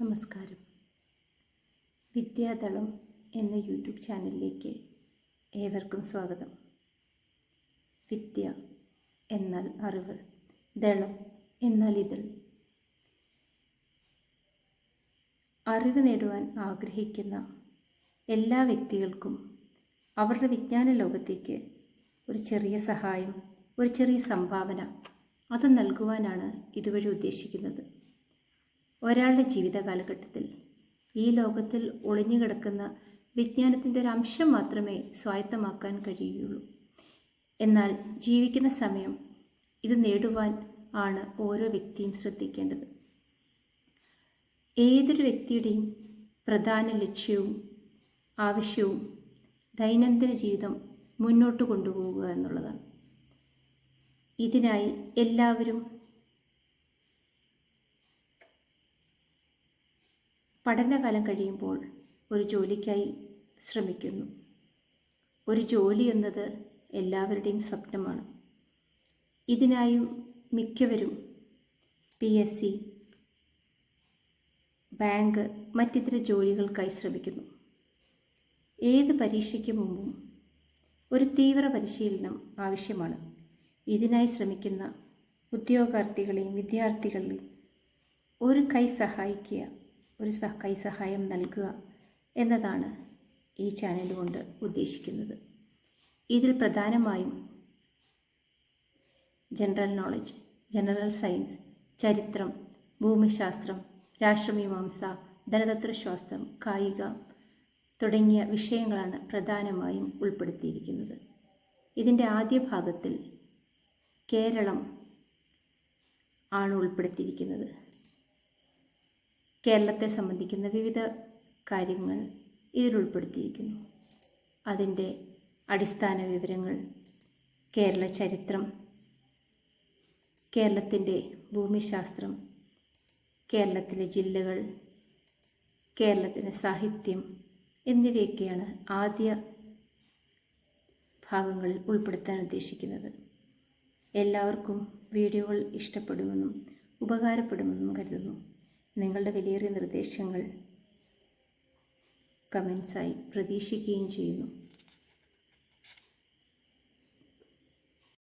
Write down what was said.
നമസ്കാരം. വിദ്യാദളം എന്ന യൂട്യൂബ് ചാനലിലേക്ക് ഏവർക്കും സ്വാഗതം. വിദ്യ എന്നാൽ അറിവ്, ദളം എന്നാൽ ഇതിൽ. അറിവ് നേടുവാൻ ആഗ്രഹിക്കുന്ന എല്ലാ വ്യക്തികൾക്കും അവരുടെ വിജ്ഞാന ലോകത്തേക്ക് ഒരു ചെറിയ സഹായം, ഒരു ചെറിയ സംഭാവന അത് നൽകുവാനാണ് ഇതുവഴി ഉദ്ദേശിക്കുന്നത്. ഒരാളുടെ ജീവിത കാലഘട്ടത്തിൽ ഈ ലോകത്തിൽ ഒളിഞ്ഞുകിടക്കുന്ന വിജ്ഞാനത്തിൻ്റെ ഒരു അംശം മാത്രമേ സ്വായത്തമാക്കാൻ കഴിയുകയുള്ളൂ. എന്നാൽ ജീവിക്കുന്ന സമയം ഇത് നേടുവാൻ ആണ് ഓരോ വ്യക്തിയും ശ്രദ്ധിക്കേണ്ടത്. ഏതൊരു വ്യക്തിയുടെയും പ്രധാന ലക്ഷ്യവും ആവശ്യവും ദൈനംദിന ജീവിതം മുന്നോട്ട് കൊണ്ടുപോവുക എന്നുള്ളതാണ്. ഇതിനായി എല്ലാവരും പഠനകാലം കഴിയുമ്പോൾ ഒരു ജോലിക്കായി ശ്രമിക്കുന്നു. ഒരു ജോലി എന്നത് എല്ലാവരുടെയും സ്വപ്നമാണ്. ഇതിനായും മിക്കവരും PSC, ബാങ്ക്, മറ്റിതര ജോലികൾക്കായി ശ്രമിക്കുന്നു. ഏത് പരീക്ഷയ്ക്ക് മുമ്പും ഒരു തീവ്ര പരിശീലനം ആവശ്യമാണ്. ഇതിനായി ശ്രമിക്കുന്ന ഉദ്യോഗാർത്ഥികളെയും വിദ്യാർത്ഥികളെയും ഒരു കൈ സഹായിക്കുക, ഒരു കൈ സഹായം നൽകുക എന്നതാണ് ഈ ചാനൽ കൊണ്ട് ഉദ്ദേശിക്കുന്നത്. ഇതിൽ പ്രധാനമായും ജനറൽ നോളജ്, ജനറൽ സയൻസ്, ചരിത്രം, ഭൂമിശാസ്ത്രം, രാഷ്ട്രമീമാംസ, ധനതത്വശാസ്ത്രം, കായിക തുടങ്ങിയ വിഷയങ്ങളാണ് പ്രധാനമായും ഉൾപ്പെടുത്തിയിരിക്കുന്നത്. ഇതിൻ്റെ ആദ്യ ഭാഗത്തിൽ കേരളം ആണ് ഉൾപ്പെടുത്തിയിരിക്കുന്നത്. കേരളത്തെ സംബന്ധിക്കുന്ന വിവിധ കാര്യങ്ങൾ ഇതിൽ ഉൾപ്പെടുത്തിയിരിക്കുന്നു. അതിൻ്റെ അടിസ്ഥാന വിവരങ്ങൾ, കേരള ചരിത്രം, കേരളത്തിൻ്റെ ഭൂമിശാസ്ത്രം, കേരളത്തിലെ ജില്ലകൾ, കേരളത്തിലെ സാഹിത്യം എന്നിവയൊക്കെയാണ് ആദ്യ ഭാഗങ്ങളിൽ ഉൾപ്പെടുത്താൻ ഉദ്ദേശിക്കുന്നത്. എല്ലാവർക്കും വീഡിയോകൾ ഇഷ്ടപ്പെടുമെന്നും ഉപകാരപ്പെടുമെന്നും കരുതുന്നു. നിങ്ങളുടെ വിലയേറിയ നിർദ്ദേശങ്ങൾ കമൻസായി പ്രതീക്ഷിക്കുകയും ചെയ്യുന്നു.